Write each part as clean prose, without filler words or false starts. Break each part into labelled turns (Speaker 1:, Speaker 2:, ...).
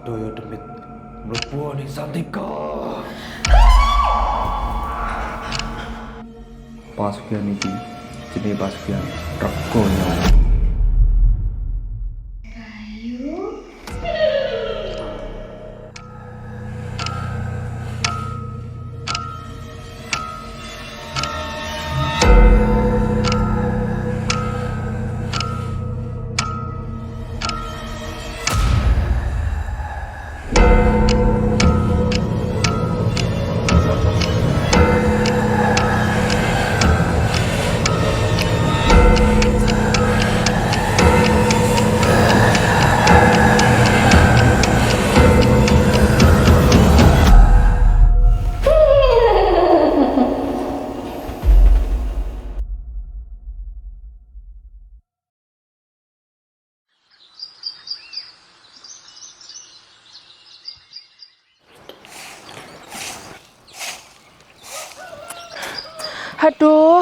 Speaker 1: Toyo demit mlebu ning Santika. Pasukan iki jenenge pasukan Regono.
Speaker 2: Aduh,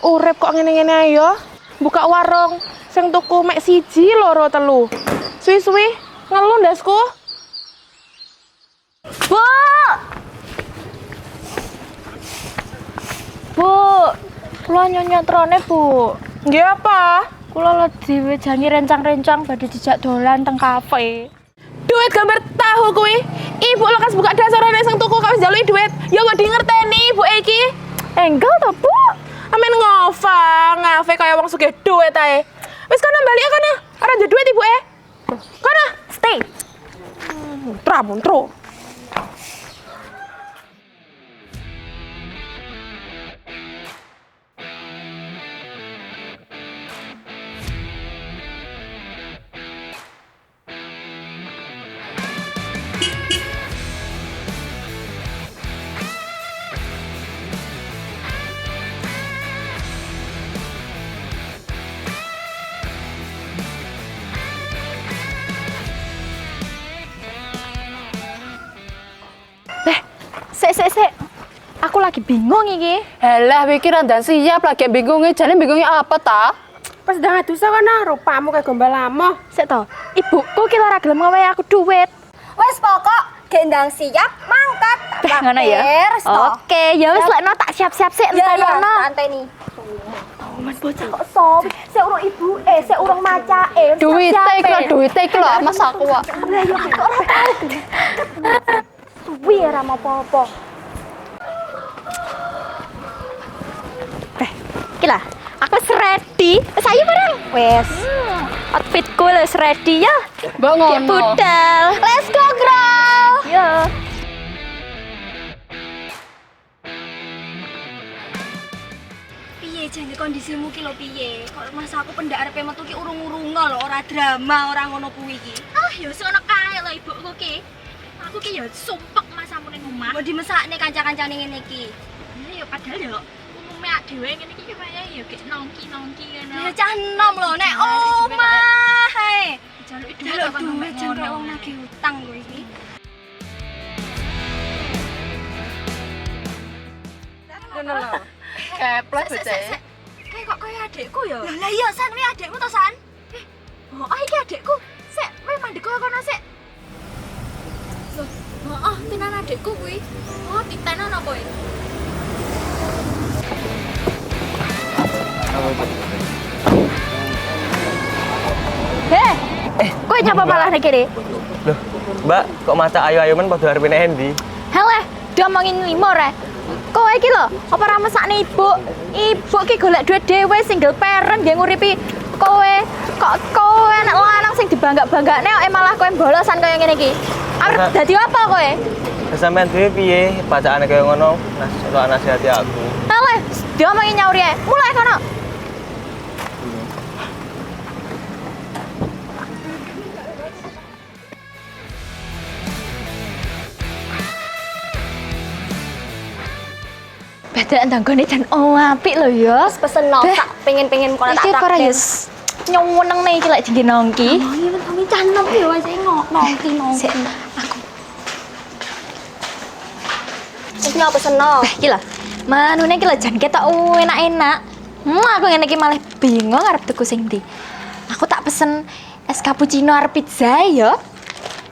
Speaker 2: urip kok ngene-ngene ae ya. Buka warung sing tuku mek 1, 2, 3. Suwi-suwi ngelu ndasku.
Speaker 3: Bu! Bu, kula nyonyotrone, Bu.
Speaker 2: Nggih apa?
Speaker 3: Kula dhewe janji rencang-rencang badhe dijak dolan teng kafe.
Speaker 2: Duit gambar tahu kuwi. Ibu lekas buka dasar nek sing tuku kawis njaluki duit. Ya kok di ngerteni ibu iki.
Speaker 3: Enggak to, Bu?
Speaker 2: Amen ngafe kaya wong sugih duit ae. Wis kono bali kono. Ora njuk duit ibu Kono,
Speaker 3: Stay.
Speaker 2: Tramuntro.
Speaker 3: Sik. Aku lagi bingung iki.
Speaker 4: Halah, iki randan siap lagi bingungnya. Jane bingungnya apa ta?
Speaker 2: Pas ndang adusa kono rupamu kayak gombal lamo.
Speaker 3: Sik to, ibuku ki ora gelem ngawehi aku duit.
Speaker 5: Wes pokok gendang siap mangkat.
Speaker 3: Ngono ya. Oke, ya wis lekno tak siap-siap sik
Speaker 5: Ya ya,
Speaker 3: entekno.
Speaker 5: santai nih.
Speaker 3: Mas bocah kok sop. Sik urung ibu, sik urung macae.
Speaker 4: Duit iki lho, Mas aku kok.
Speaker 3: Lah yo kok ora tau. Suwi ora mau apa-apa. Iki lah, aku wis ready. Wis ayo bareng. Wes. Outfitku wis ready ya.
Speaker 4: Mbok
Speaker 3: Kayak
Speaker 4: ngono.
Speaker 3: budal. Let's go, girl. Yo.
Speaker 5: Piye jane kondisimu ki lho piye? Kok mas aku pendak arepe metu ki urung-urunga lho, ora drama, ora ngono kuwi ki.
Speaker 3: Ah, ya wis ngono kae lho ibuku ki. Aku ki ya sumpek masamu ning omah.
Speaker 5: Mau dimesakne kanca-kancane ngene iki.
Speaker 3: Ya padahal ya umume ak dhewe ngene iki kaya ya gek nongki-nongki ngono.
Speaker 5: Ya cah enom lho nek omah.
Speaker 3: Jaluk
Speaker 5: Jaluk duit jan kaya wong nagih utang kowe iki.
Speaker 4: Ngono lho. Keplek bocah.
Speaker 5: Kayak kok kaya adekku ya. Lah iya San, kuwi adekmu to San? Oh, iki adekku. Sik, kowe mandek kono sik.
Speaker 3: Heeh, tenan adikku kuwi. Oh, titenan apa iki? Kowe nyapa malah nek kene?
Speaker 6: Loh, Mbak, kok maca ayu-ayuman padha arepene endi?
Speaker 3: Heleh, diomongin limo re. Kowe iki lho, apa ora mesakne ibu? Ibu ki golek duit dhewe single parent nggih nguripi kowe. Kok kowe anak lanang sing dibangga-banggane kok malah kowe bolosan kaya ngene iki. Arep dadi apa kowe?
Speaker 6: Sampeyan dhewe piye bacaane kaya ngono? Nah, nasihati aku.
Speaker 3: Heleh, diomongin nyauri ae. Mulai kono. Badan tanggone jan apik lho ya.
Speaker 5: Wis pesen no,
Speaker 3: Beh,
Speaker 5: tak pengen-pengen kono tak
Speaker 3: Iki kok ora
Speaker 5: traktir.
Speaker 3: ya nyuweneng nih iki lek dingge nongki.
Speaker 5: Oh iya, kami canem ya wis nongki.
Speaker 3: Sik, aku.
Speaker 5: Wis nyo pesen no.
Speaker 3: Iki lho. Manune iki lho jan ketok enak-enak. Aku ngene iki malah bingung arep tuku sing ndi. Aku tak pesen es cappuccino arep pizza ya.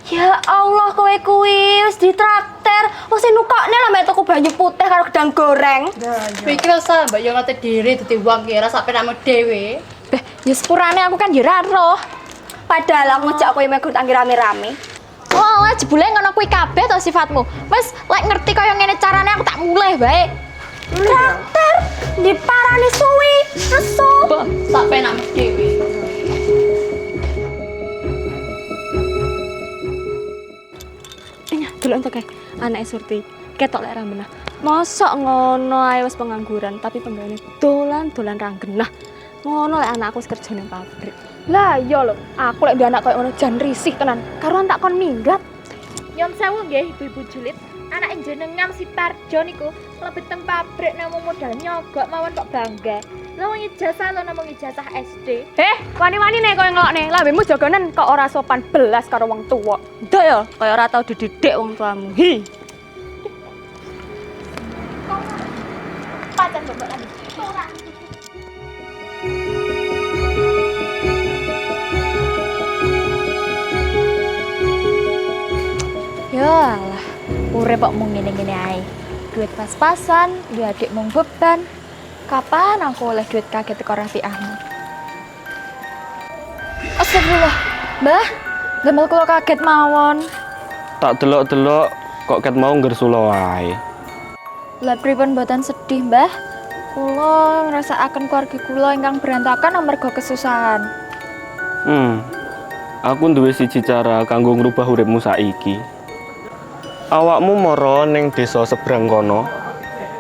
Speaker 5: Ya Allah, kowe kuwi wis ditraktir. Wis nukokne lho mek tuku banyu putih karo gedang goreng.
Speaker 4: Pikir usah mbak yo ngerti diri dadi wong ki ora sampe namo dhewe.
Speaker 3: Beh, ya sepurane aku kan ya ora roh.
Speaker 5: Padahal aku ngejak kowe mek utang rame-rame.
Speaker 3: Walah jebule ngono kuwi kabeh to sifatmu. Wis lek ngerti kaya ngene carane aku tak mulih bae.
Speaker 5: Traktir diparani suwi, asu.
Speaker 4: Mbak, sampe namo dhewe.
Speaker 2: Delok entuk kae, anake Surti. Ketok lek ra menah. Mosok ngono ae wis pengangguran, tapi penggaweane dolan-dolan ra genah. Ngono lek anakku wis kerja ning pabrik. Lah iya lho, aku lek duwe anak koyo ngono jan risih tenan. Karuan tak kon minggat.
Speaker 3: Nyon sewu nggih ibu-ibu julid. Anak jenengan si Parjo niku lebet teng pabrik namung modal nyogok mawon kok bangga. Lah wong ijazah lho namung ijazah SD.
Speaker 2: Wani-wani nek koyo ngelokne, lambemu jogonen kok ora sopan belas karo wong tuwa. Ndak ya, kaya ora tau dididik wong tuamu. Hi.
Speaker 3: Pancen mbok lagi. Ora. Yalah, urip kok mung ngene-ngene ae. Duit pas-pasan, duwe adik mung beban. Kapan aku oleh duit kaget teko Rafi'ahmu? Astagfirullah. Mbah, damel kula kaget mawon.
Speaker 6: Tak delok-delok kok ket mau ngersula wae.
Speaker 3: Lah pripun mboten sedih, Mbah? Kula ngrasakaken keluarga kula ingkang berantakan amarga kesusahan.
Speaker 6: Aku duwe siji cara kanggo ngrubah uripmu saiki. Awakmu mara ning desa seberang kono.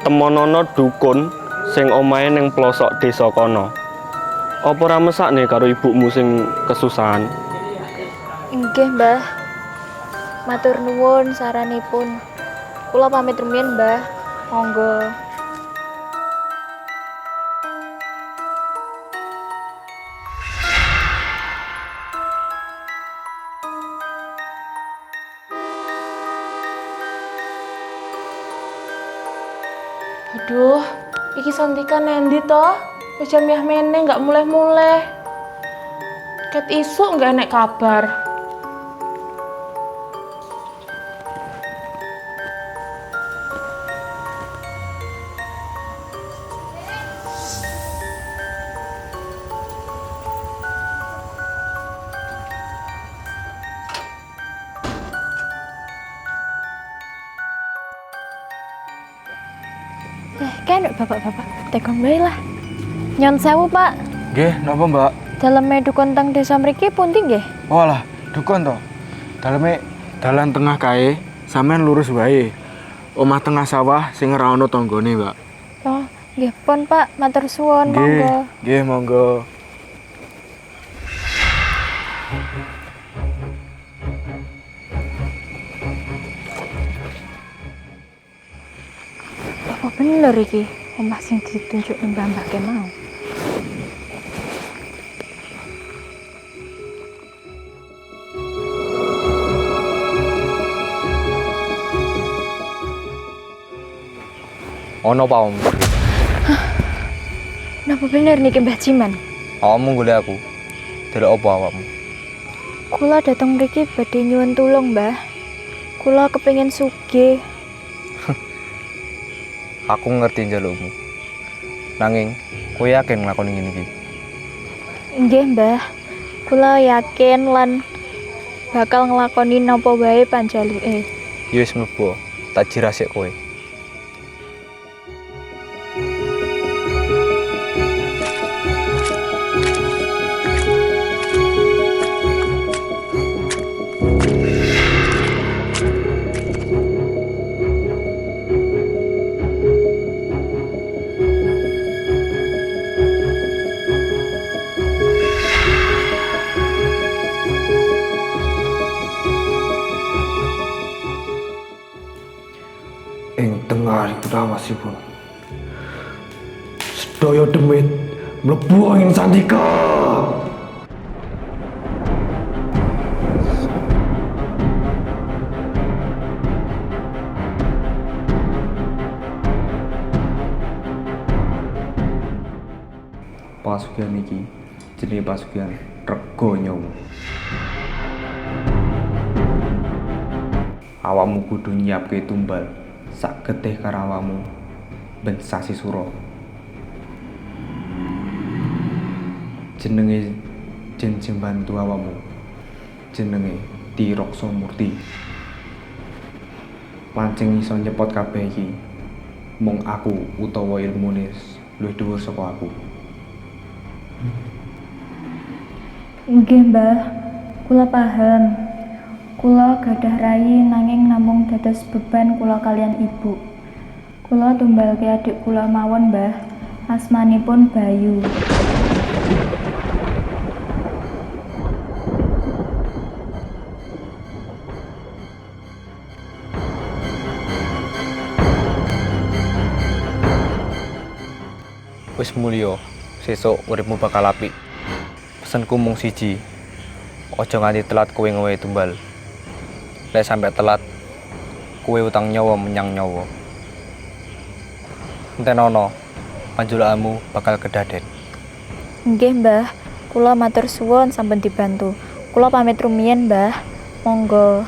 Speaker 6: Temonono dukun sing omahe ning pelosok desa kono. Apa ora mesakne karo ibumu sing kesusahan?
Speaker 3: Nggih, Mbah. Matur nuwun saranipun. Kula pamit rumiyin, Mbah. Monggo.
Speaker 2: Aduh, iki Santika nendi toh? Wis jam miyah meneh nggak mulih-mulih. Ket isuk nggak enek kabar.
Speaker 3: Kan bapak-bapak tekon bae lah. Nyon sewu, Pak.
Speaker 1: Nggih, napa Mbak?
Speaker 3: Daleme dukun teng desa mriki pundi nggih?
Speaker 1: Walah, dukun to. Daleme dalan tengah kae, sampean lurus wae. Omah tengah sawah sing ora ono tanggane, Mbak.
Speaker 3: Oh, nggih pun, Pak. Matur suwun, monggo.
Speaker 1: Nggih, monggo.
Speaker 3: Apa bener iki? Omah sing ditunjuk Mbah ke mau.
Speaker 7: Ono apa om?
Speaker 3: Napa bener niki Mbah Ciman?
Speaker 7: Awakmu golek aku. Delok apa awakmu?
Speaker 3: Kula datang mriki badhe nyuwun tulung, Mbah. Kula kepengin sugih.
Speaker 7: Aku ngerti njalukmu. Nanging, kowe yakin nglakoni ngene iki?
Speaker 3: Nggih, Mbah. Kula yakin lan bakal nglakoni napa wae panjaluke.
Speaker 7: Ya wis mlebu, tak jirasik kowe.
Speaker 1: Ing tengah utawasipun sedaya demit mlebu ing Santika. Pasukan iki jenenge pasukan Rega Nyawa.
Speaker 7: awakmu kudu nyiapke tumbal sak getih karo awakmu ben sasi sura. Jenenge Jin Jembantu awakmu. Jenenge Tiraksa Murti. Pancing iso nyepot kabeh iki mung aku utawa ilmune luwih dhuwur saka aku.
Speaker 8: Nggih, Mbah. Kula paham. Kula gadah rayi nanging namung dados beban kula kalian ibu. Kula tumbalke adik kula mawon, Mbah. Asmanipun Bayu.
Speaker 7: Wis mulya, sesuk uripmu bakal apik. Pesenku mung siji. Aja nganti telat kowe ngowahi tumbal. Lek sampe telat, kowe utang nyawa menyang nyawa. Entenono, panjulakanmu bakal kedaden.
Speaker 8: Nggih, Mbah. Kula matur suwun sampun dibantu. Kula pamit rumiyin, Mbah. Monggo.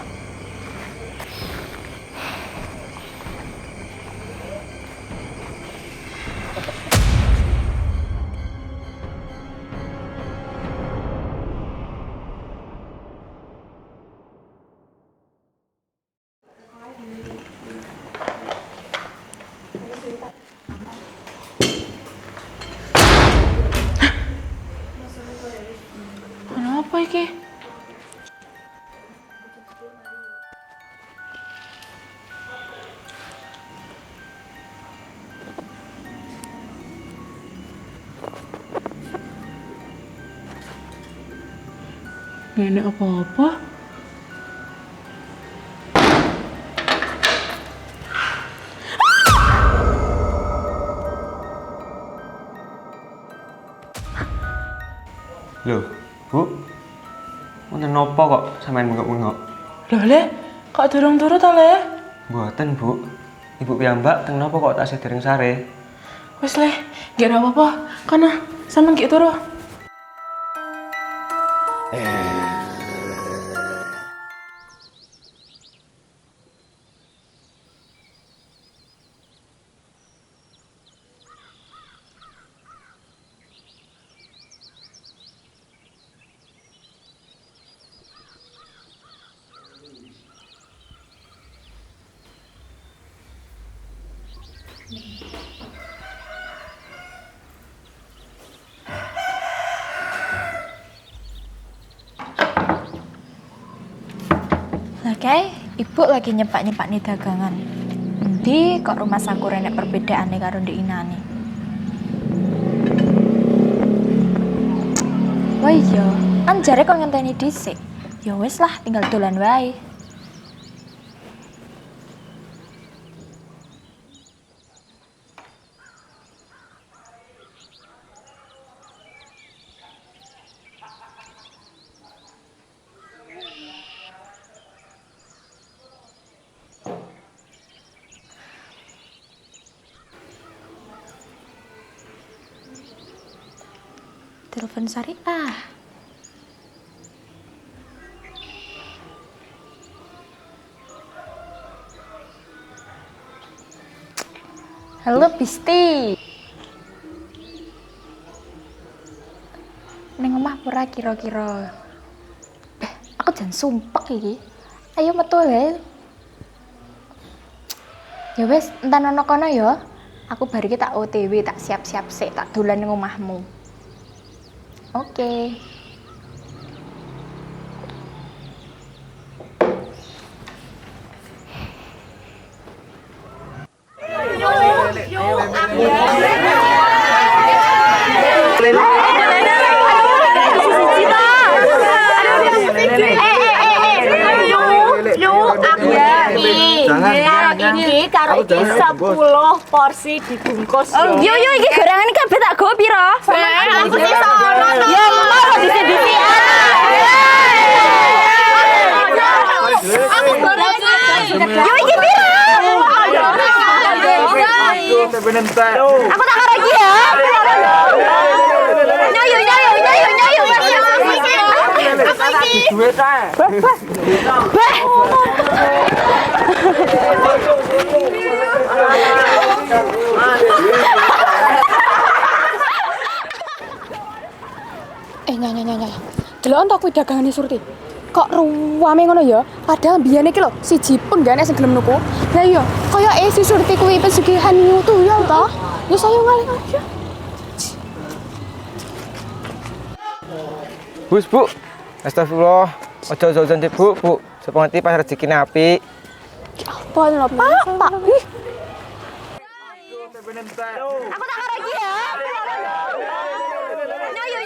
Speaker 4: Kenapa iki? Nenek apa-apa?
Speaker 6: Loh, Bu. Wonten napa kok sampean bengok-bengok?
Speaker 4: Loh, Le, kok durung turu ta, Le?
Speaker 6: Mboten, Bu. Ibu piyambak teng napa kok tasih dereng sare?
Speaker 4: Wis, Le, nggih ora apa-apa. Kana, sampean nggih turu.
Speaker 3: Lah kae, ibu lagi nyepak-nyepak nih dagangan. Endi kok rumah Sakura nek perbedaane karo ndek Inane? Wah iya, kan jare kon ngenteni dhisik. Ya wis lah, tinggal dolan wae. Telepon Syariah. Halo Bisti. Neng omah pura kira-kira. Aku jan sumpek iki. Ayo metu wae. Ya wis, entan ana kono ya. Aku bar iki tak OTW, tak siap-siap sik, tak dolan ning omahmu. Oke.
Speaker 5: Iki karo iki 10 porsi dibungkus.
Speaker 3: Yo iki gorengan iki kabeh tak gowo pira?
Speaker 5: Aku sih sono.
Speaker 3: Ya mau disi-disi.
Speaker 5: Aku gorengan.
Speaker 3: Yo iki pira? Aku tak karo iki ya. Nyayu.
Speaker 1: Duit ae.
Speaker 2: Nyanya. Delok entuk kuwi dagangane Surti. Kok ruwame ngono ya? Padahal biyen iki lho siji pun gak enek sing gelem nuku. Lah iya, kaya si Surti kuwi pesugihan nyutu ya ta. Ya saya ngalih aja.
Speaker 7: Bus, Bu. Astagfirullah. Ojo janji, Bu. Sepengeti pas rezekine apik.
Speaker 2: Apa lho, Pak? Ih.
Speaker 3: Aku tak karo iki ya. Nyayu.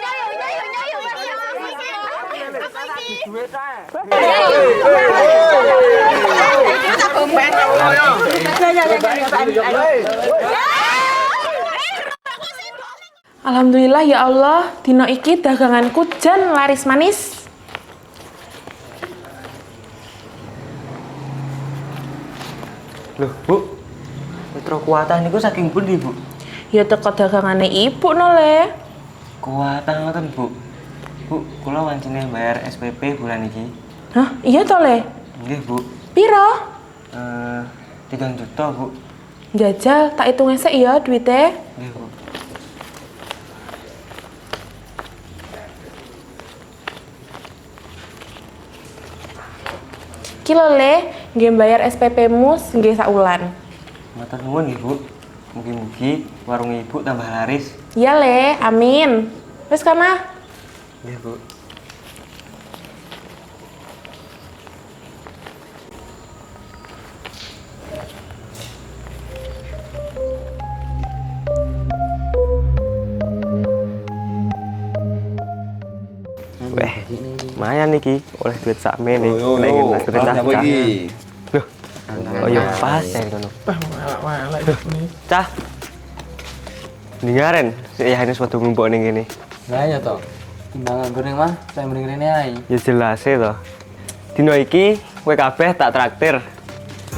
Speaker 9: Alhamdulillah ya Allah, dino iki daganganku jan laris manis.
Speaker 6: Loh, Bu. Putra kuatan niku saking pundi, Bu?
Speaker 9: Ya teko dagangane ibu no le.
Speaker 6: Kuatan ngoten, Bu. Bu, kula wancine bayar SPP bulan iki.
Speaker 9: Hah, iya to le?
Speaker 6: Nggih, Bu.
Speaker 9: Piro?
Speaker 6: 3 juta, Bu.
Speaker 9: Jajal, tak hitung esek ya duite.
Speaker 6: Nggih, Bu.
Speaker 9: Kilo le, nggih bayar SPP-mu nggih saulan.
Speaker 6: Matur nuwun nggih, Bu. Mugi-mugi warung Ibu tambah laris.
Speaker 9: Iya le, amin. Wis kana.
Speaker 6: Nggih, Bu. Weh, lumayan iki oleh duit sakme nih. Nek ingin lakukan cah. Loh, oh ya pas ya kono. Cah. Ndingaren, sik ya ini suatu ngumpuk ning kene.
Speaker 7: Lah ya to. Timbangan goreng mah, saya mending rene ae.
Speaker 6: Ya jelas e to. Dino iki kowe kabeh tak traktir.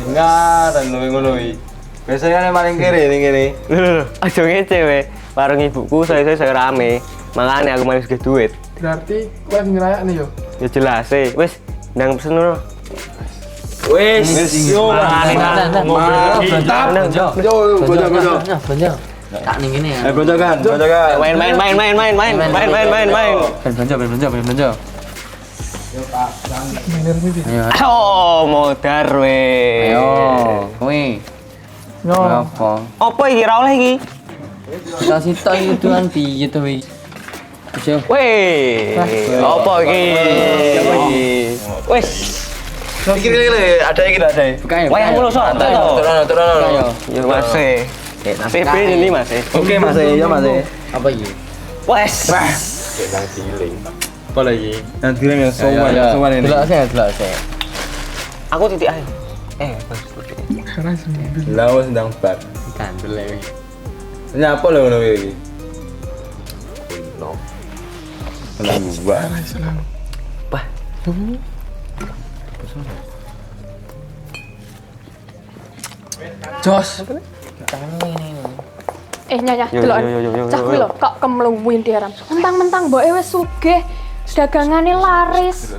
Speaker 7: Enggak, dan ngono iki. Biasanya nek paling kere ning kene.
Speaker 6: Lho, aja ngece we. Warung ibuku saya rame. Makane aku malah sugih duit.
Speaker 1: Berarti kowe ngerayak nih yo.
Speaker 6: Ya jelas e. Wis, ndang pesen ngono.
Speaker 7: Wis, yo.
Speaker 10: Belanja. Tak ning kene ya.
Speaker 7: Bonjokan.
Speaker 6: Main.
Speaker 10: Belanja.
Speaker 6: Oh, modar we.
Speaker 10: Ayo, kowe. Apa?
Speaker 6: Apa iki ra oleh iki?
Speaker 10: Sita iki tuan piye to iki?
Speaker 6: Weh, apa iki? Wes.
Speaker 7: Iki ada iki ada.
Speaker 6: Wayang mulo sok.
Speaker 10: Ayo.
Speaker 6: Ya Mas. PB ini Mas.
Speaker 7: Oke Mas, ya Mas.
Speaker 10: Apa iki?
Speaker 6: Wes.
Speaker 7: Apa lagi? Nanti yang semua ini.
Speaker 10: Delok saya.
Speaker 6: Aku titik ae.
Speaker 7: Lah wis ndang bar.
Speaker 10: Kandel iki.
Speaker 7: Nyapa lho ngono iki? Wah.
Speaker 6: Wah.
Speaker 7: Jos.
Speaker 2: Nyanya,
Speaker 6: Yo,
Speaker 2: delokan.
Speaker 6: yo, yo, yo,
Speaker 2: Cah
Speaker 6: yo,
Speaker 2: kuwi
Speaker 6: yo.
Speaker 2: lho, kok kemluwin diaran. Mentang-mentang mboke wis sugih, dagangane laris.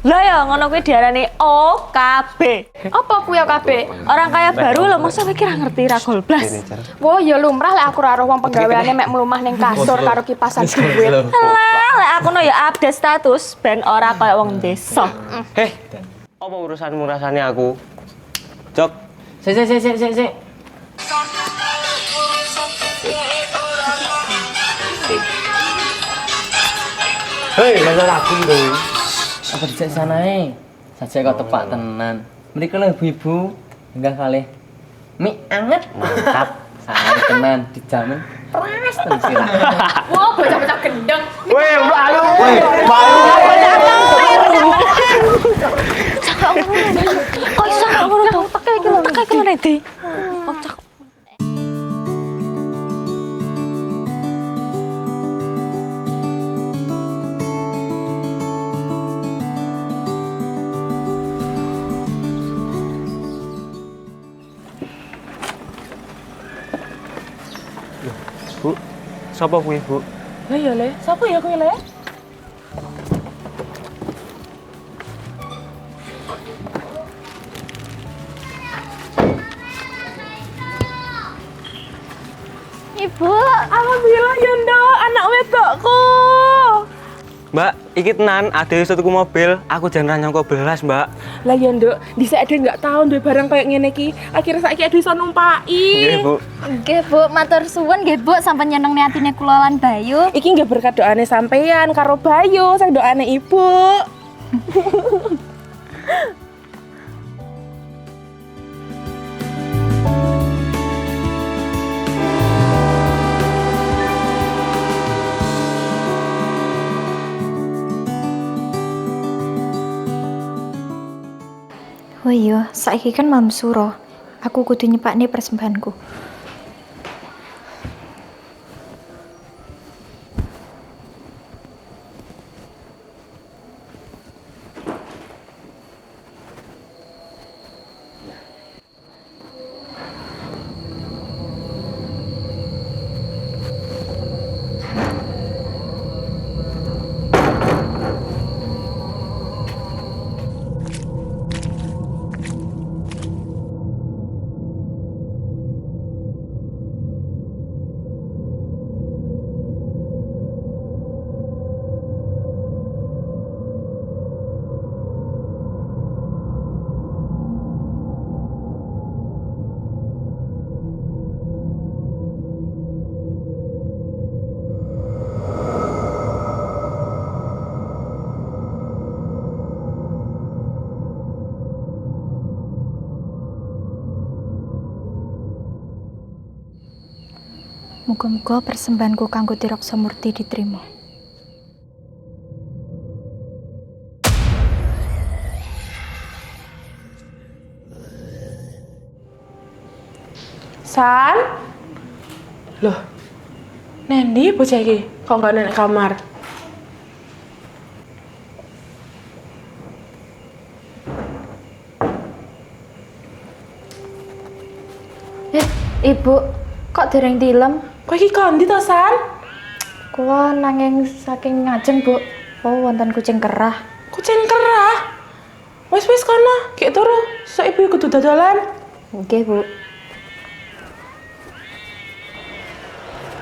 Speaker 3: Lah ya ngono kuwi diarani OKB.
Speaker 2: Apa kuwi OKB?
Speaker 3: Orang kaya baru lho, masa kowe kira ngerti ra golblas.
Speaker 2: Wah, ya lumrah lek aku ora roh wong penggaweane mek mlumah ning kasur karo kipasan duit.
Speaker 3: Lah, lek aku no ya update status ben ora kaya wong desa.
Speaker 6: Heh. Apa urusanmu rasane aku? Jok.
Speaker 10: Sik.
Speaker 7: Hei, masalah aku lho.
Speaker 10: Apa dicek sanae? Saja kok tepak tenan. Mriko lho ibu-ibu, enggak kalih. Mie anget.
Speaker 6: Mantap.
Speaker 10: Sangat tenan dijamin. Pras tenan sirah.
Speaker 2: Wah, bocah-bocah gendeng.
Speaker 7: Weh, malu.
Speaker 3: Kok iso ngono to? Teke iki lho Nedi. Kocak.
Speaker 6: Bu. Sapa kuwi, Bu?
Speaker 9: Lah ya le, sapa ya kuwi le?
Speaker 3: Ibu,
Speaker 9: Alhamdulillah ya ndok, anak wedokku.
Speaker 6: Mbak, iki tenan ade iso tuku mobil, aku jan ra nyangka belas, Mbak.
Speaker 9: Lah ya ndok, dhisik ade nggak tahu duwe barang kayak ngene iki. Akhirnya saiki ade iso numpaki.
Speaker 6: Nggih, Bu.
Speaker 3: nggih Bu, matur suwun nggih Bu sampeyan nyenengne atine kula lan Bayu.
Speaker 9: Iki nggih berkat doane sampeyan karo Bayu, sang doane Ibu.
Speaker 8: Oh iya, saiki kan malam suro. Aku kudu nyepakne persembahanku. Muga-muga persembahanku kanggo Tiraksa Murti diterima.
Speaker 9: San? Loh, Nendi bocah iki kok nggak nenek kamar?
Speaker 8: Ibu, kok dereng tilem?
Speaker 9: Kok iki kondi to, San?
Speaker 8: Kula nanging saking ngajeng, Bu. Oh, wonten kucing kerah.
Speaker 9: Kucing kerah. Wis kono, gek turu. Sok ibu kudu dodolan.
Speaker 8: Nggih, Bu.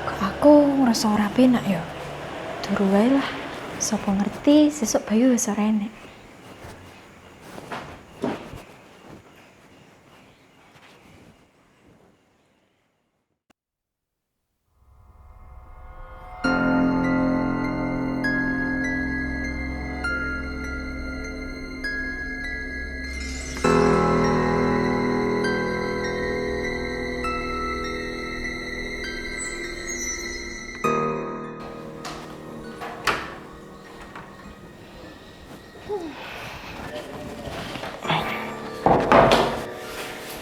Speaker 8: Kok aku ngerasa ora penak ya? Turu wae lah. Sapa ngerti sesuk Bayu wis ora enek.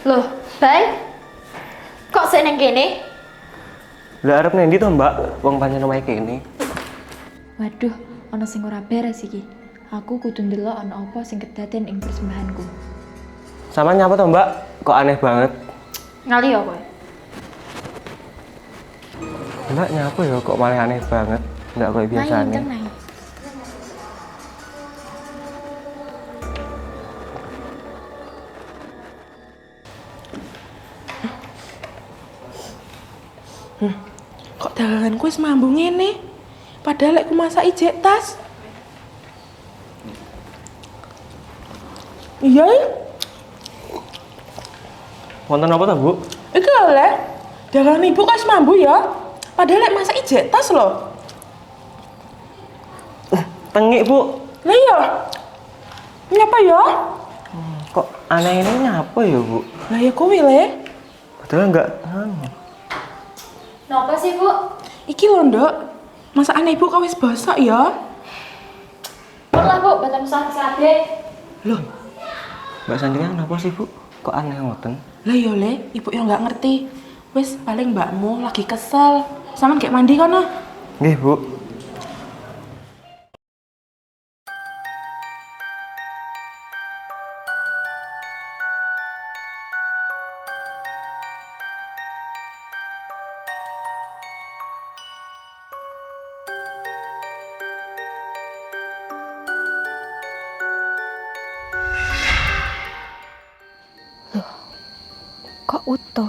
Speaker 3: Loh, Bay? Kok sik nang kene?
Speaker 6: Lah arep nendi to, Mbak? Wong pancen omahe kene.
Speaker 8: Waduh, ana sing ora beres iki. Aku kudu ndelok ana apa sing kedaden ing persembahanku.
Speaker 6: Sama nyapa to, Mbak? Kok aneh banget.
Speaker 3: Ngali ya kowe.
Speaker 6: Mbak nyapa ya kok malah aneh banget. Enggak kayak biasanya.
Speaker 9: Kok daganganku wis mambu ngene? Padahal lek ku masak ijek tas. Iya.
Speaker 6: Wonten apa to, Bu?
Speaker 9: Iki oleh. Dagangan ibu kok wis mambu ya? Padahal lek masak ijek tas lho.
Speaker 6: Tengik, Bu.
Speaker 9: Lah iya. Nyapa ya?
Speaker 6: Kok aneh ini nyapa ya, Bu?
Speaker 9: Lah ya kowe le.
Speaker 6: Padahal enggak
Speaker 3: Napa sih, Bu?
Speaker 9: Iki lho, Nduk. Masakan ibu kok wis bosok ya?
Speaker 3: Pun lah, Bu, badan usaha sade.
Speaker 6: Loh. Mbak Sandrina kenapa sih, Bu? Kok aneh ngoten?
Speaker 9: Lah ya le, ibu yang nggak ngerti. Wis paling mbakmu lagi kesel. Sampeyan kayak mandi kono.
Speaker 6: Nggih, Bu.
Speaker 8: Kok utuh?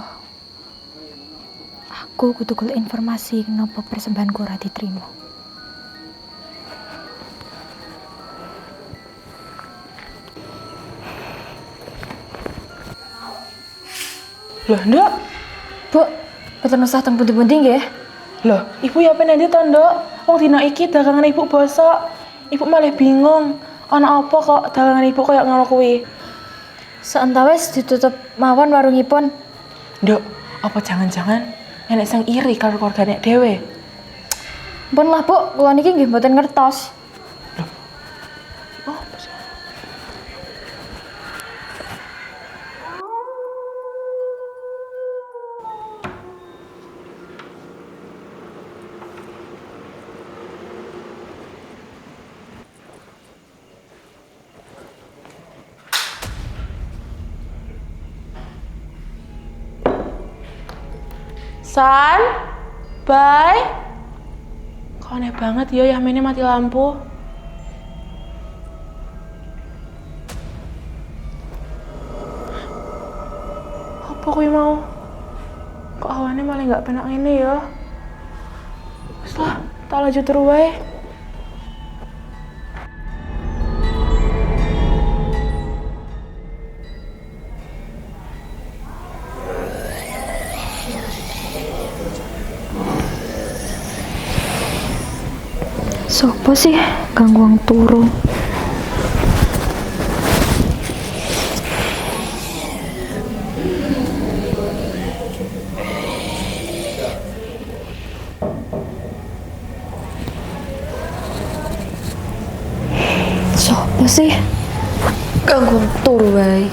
Speaker 8: Aku kudu golek informasi kenapa persembahanku ora diterima.
Speaker 9: Loh, Nduk.
Speaker 8: Bu, boten usah teng pundi-pundi nggih.
Speaker 9: Loh, ibu ya pengen nanti toh, Nduk. Wong dina iki dagangan ibu bosok. Ibu malah bingung. Ana apa kok dagangan ibu kayak ngono kuwi?
Speaker 8: Seentawis ditutup mawon warungipun.
Speaker 9: Nduk, apa jangan-jangan nenek sing iri karo keluargane dhewe?
Speaker 8: Pun lah, Bu, kula niki nggih mboten ngertos.
Speaker 9: Oh, apa sih? San, bye. Kok aneh banget ya Yasminnya mati lampu. Apa kuwi mau? Kok awannya malah nggak penak ini ya? Wes lah, tak lanjut terus wae.
Speaker 8: Sopo sih ganggu wong turu? Sopo sih ganggu wong turu wae?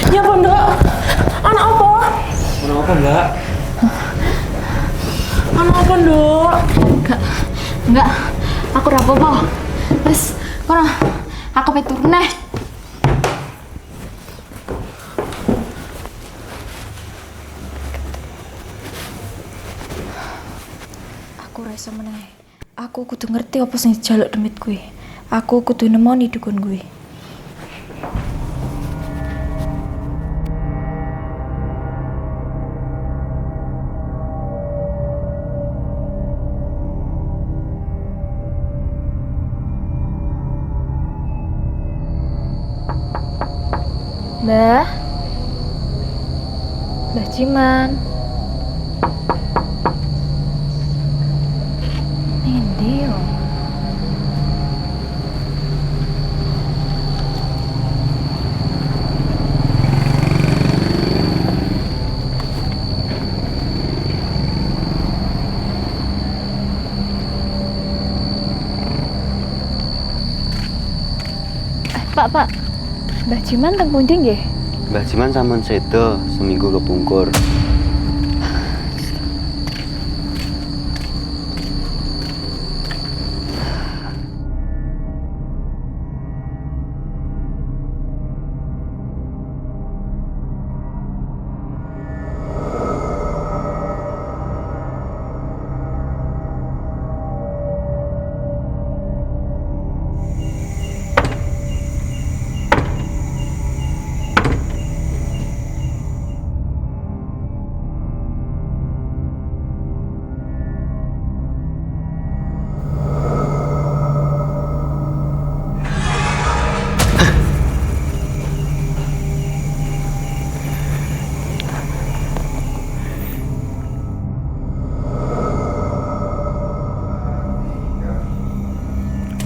Speaker 9: Ya apa, Nduk? Anak apa?
Speaker 10: Anak apa, Mbak?
Speaker 9: Anak apa, Nduk?
Speaker 3: Enggak, aku ora apa-apa. Wes, kono. Aku pe turu neh.
Speaker 8: Aku ora iso meneh. Aku kudu ngerti apa sing dijaluk demit kuwi. Aku kudu nemoni dukun kuwi. Mbah Ciman. Endi yo? Pak. Mbah Ciman teng pundi nggih?
Speaker 11: Mbah Jiman sampun sedo seminggu kepungkur.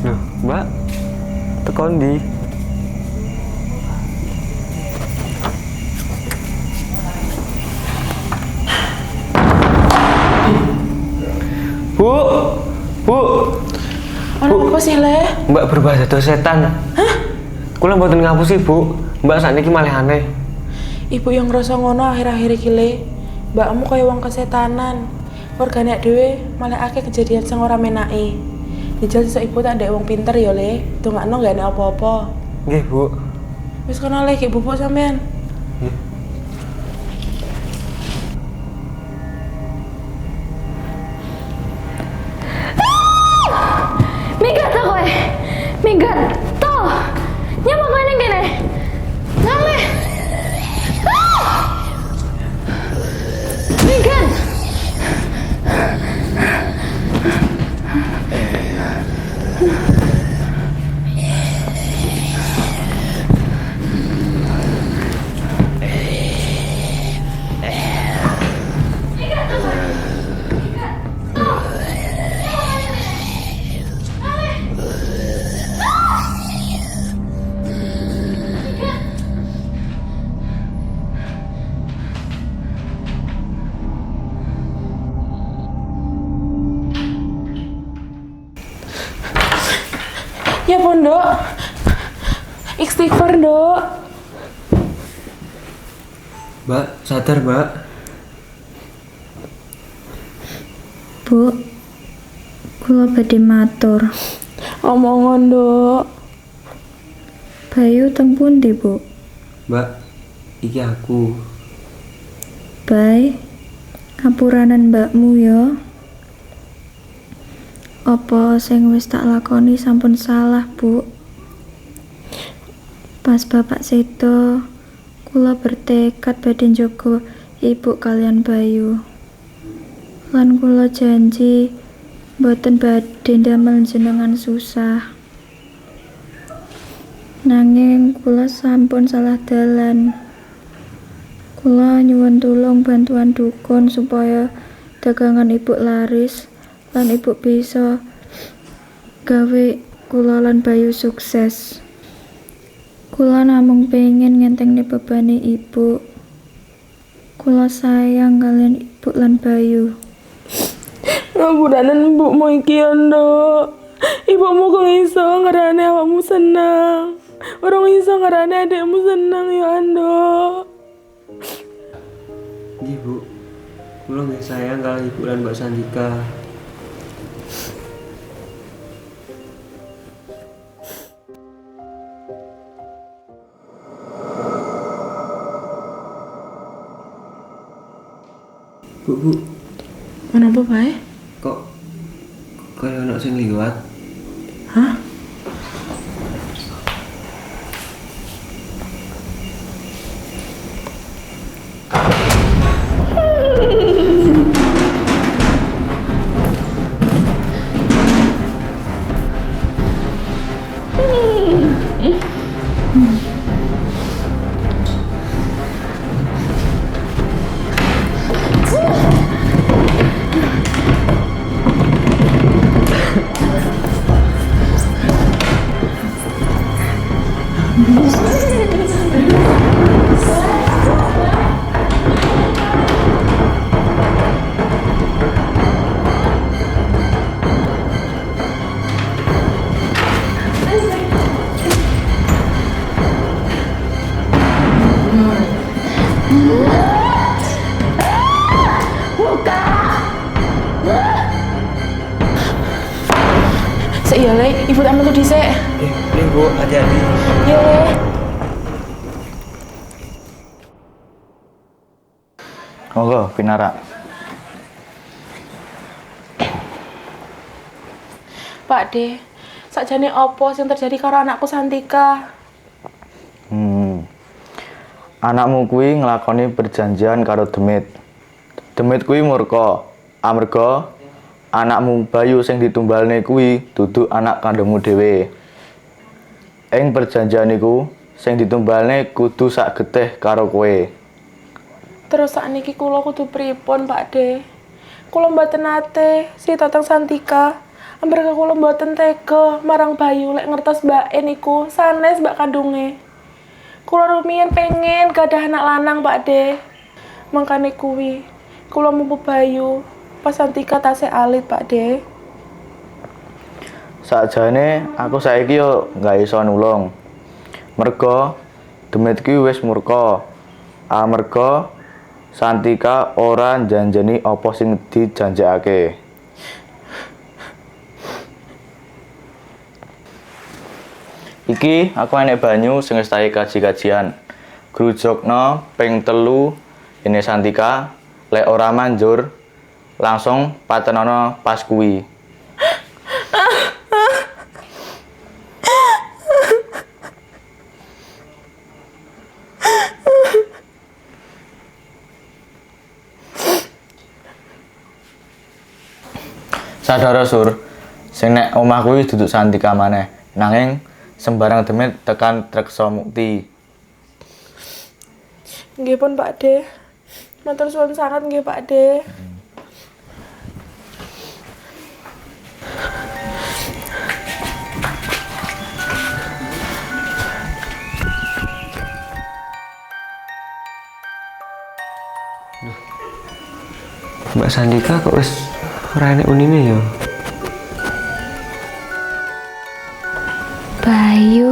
Speaker 6: Nah, Mbak, tekon ndi? Bu.
Speaker 9: Ana apa sih, Le?
Speaker 6: Mbak berubah dados setan.
Speaker 9: Hah?
Speaker 6: Kula mboten ngapusi, Bu. Mbak sakniki malih aneh.
Speaker 9: Ibu yang ngerasa ngono akhir-akhir iki, Le. mbakmu kaya wong kesetanan. Wargane dhewe malah akeh kejadian sing ora menake. Dijal sesuk ibu tak ndek wong pinter ya, Le. Dongakno gak ana apa-apa.
Speaker 1: Nggih, Bu.
Speaker 9: Wis kono Le, ki bubuk sampean.
Speaker 3: Minggat to kowe. Minggat to. Nyapa kowe ning kene? Ngale. Minggat.
Speaker 9: Ya pondok. Istighfar, Nduk.
Speaker 11: Mbak, sadar mbak.
Speaker 8: Bu, kula badhe matur.
Speaker 9: Omongan, Nduk.
Speaker 8: Bayu teng pundi, Bu?
Speaker 11: Mbak, iki aku.
Speaker 8: Bay, ngapuranen mbakmu ya. Apa sing wis tak lakoni sampun salah, Bu? Pas bapak sedo, kula bertekad badhe njaga ibu kalian Bayu. Lan kula janji mboten badhe ndamel jenengan susah. Nanging kula sampun salah dalan. Kula nyuwun tulung bantuan dukun supaya dagangan ibu laris lan ibu bisa gawe kula lan Bayu sukses. Kula namung pengen ngentengne bebane ibu. Kula sayang kalian ibu lan Bayu.
Speaker 9: Ngapuranen mbokmu iki ya, Nduk. Ibumu kok iso ngerane awakmu seneng. Orang iso ngerane adikmu seneng ya, Nduk.
Speaker 11: Nggih Bu, kula nggih sayang kalian ibu lan Mbak Sandika. Bu,
Speaker 9: Kenapa, Bay?
Speaker 11: kok kayak anak sing liwat?
Speaker 9: Hah? Sik ya, Le. Ibu tak metu dhisik.
Speaker 11: Nih Bu, hati-hati.
Speaker 9: Ya, Le.
Speaker 1: Monggo, pinara.
Speaker 9: Pak De, sakjane apa sing terjadi karo anakku Santika?
Speaker 1: Anakmu kuwi nglakoni perjanjian karo Demit. Demit kuwi murka amarga anakmu Bayu sing ditumbalne kuwi dudu anak kandungmu dhewe. Ing perjanjian iku sing ditumbalne kudu sak getih karo kowe.
Speaker 9: Terus sakniki kula kudu pripun, Pak De? Kula mboten nate si Tatang Santika. Amarga kula mboten tega marang Bayu lek ngertos mbake niku sanes mbak kandunge. Kula rumiyin pengen gadah anak lanang, Pak De. Mangkane kuwi kula mumpu Bayu pas Santika tasih alit, Pak De.
Speaker 1: Sakjane aku saiki yo gak iso nulung. Merga Demit kuwi wis murka. Amarga Santika ora njanjeni apa sing dijanjekake. Iki aku enek banyu sing wis tak kaji-kajian. Grujukna ping 3 ini Santika, lek ora manjur langsung patenono pas kuwi. Sadara Sur, sing nek omah kuwi duduk Santika maneh, nanging sembarang demit tekan Treksa Mukti.
Speaker 9: Nggih pun Pak De. Matur suwun sangat nggih Pak De.
Speaker 11: Mbak Santika kok wis ora enek unine ya?
Speaker 3: Bayu.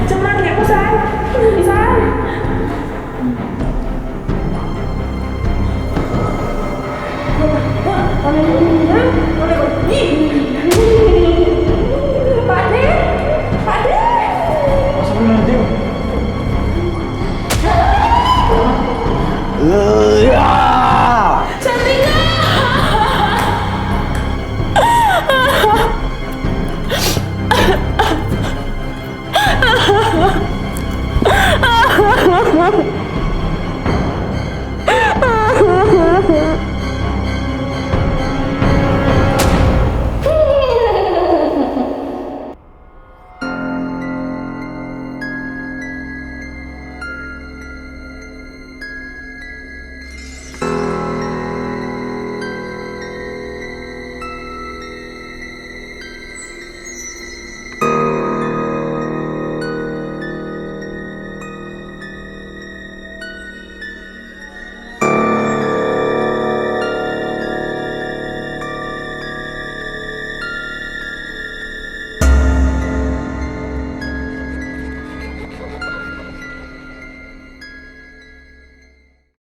Speaker 9: Cemat ya, San. San. Oleh ini, oleh ini.